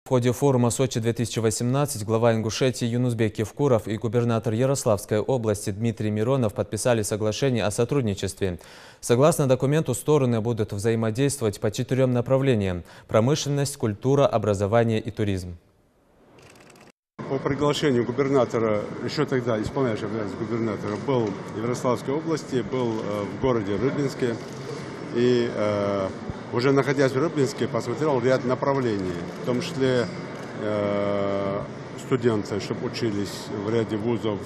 В ходе форума «Сочи-2018» глава Ингушетии Юнусбек Евкуров и губернатор Ярославской области Дмитрий Миронов подписали соглашение о сотрудничестве. Согласно документу, стороны будут взаимодействовать по 4 направлениям – промышленность, культура, образование и туризм. По приглашению губернатора, еще тогда исполняющий обязанности губернатора, был в Ярославской области, был в городе Рыбинске. И уже находясь в Рыбинске, посмотрел ряд направлений, в том числе студенты, чтобы учились в ряде вузов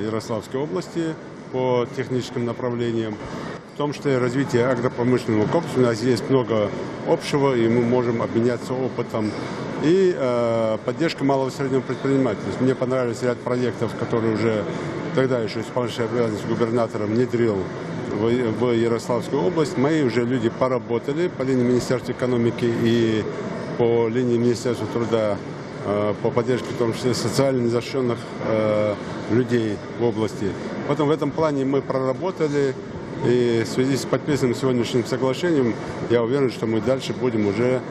Ярославской области по техническим направлениям, в том числе развитие агропромышленного комплекса. У нас есть много общего, и мы можем обменяться опытом. И поддержка малого и среднего предпринимательства. Мне понравился ряд проектов, которые уже тогда еще исполняющий обязанности губернатора внедрил в Ярославскую область. Мои уже люди поработали по линии Министерства экономики и по линии Министерства труда по поддержке, в том числе социально незащищенных людей в области. Потом в этом плане мы проработали, и в связи с подписанным сегодняшним соглашением я уверен, что мы дальше будем уже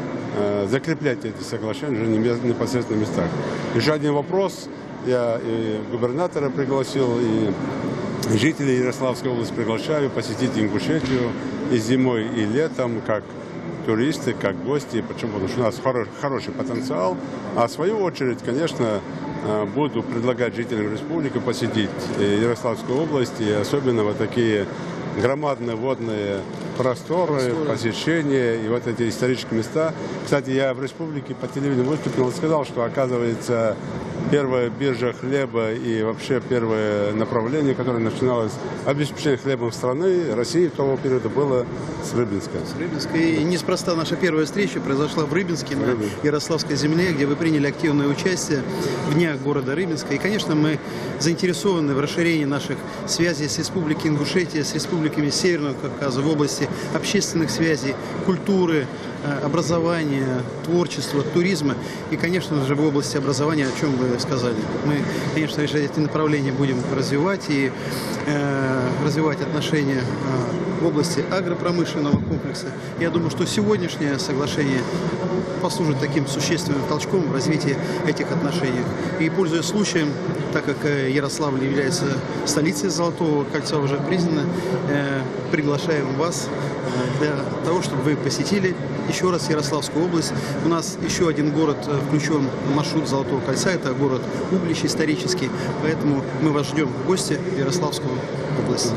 закреплять эти соглашения уже непосредственно в местах. Еще один вопрос. Я и губернатора пригласил, и жителей Ярославской области приглашаю посетить Ингушетию и зимой, и летом, как туристы, как гости. Почему? Потому что у нас хороший потенциал. А в свою очередь, конечно, буду предлагать жителям республики посетить Ярославскую область, и особенно вот такие громадные водные просторы, посещения и вот эти исторические места. Кстати, я в республике по телевидению выступил и сказал, что, оказывается, первая биржа хлеба и вообще первое направление, которое начиналось обеспечение хлебом страны, России в того периода было с Рыбинска. С Рыбинска. И неспроста наша первая встреча произошла в Рыбинске, на Ярославской земле, где вы приняли активное участие в днях города Рыбинска. И, конечно, мы заинтересованы в расширении наших связей с Республикой Ингушетия, с республиками Северного Кавказа в области общественных связей, культуры, образования, творчества, туризма и, конечно же, в области образования, о чем вы сказали. Мы, конечно, эти направления будем развивать и развивать отношения в области агропромышленного комплекса. Я думаю, что сегодняшнее соглашение послужит таким существенным толчком в развитии этих отношений. И, пользуясь случаем, так как Ярославль является столицей Золотого кольца, уже признана, приглашаем вас для того, чтобы вы посетили еще раз Ярославскую область. У нас еще один город включен в маршрут Золотого кольца, это город Углич исторический, поэтому мы вас ждем в гости в Ярославскую область.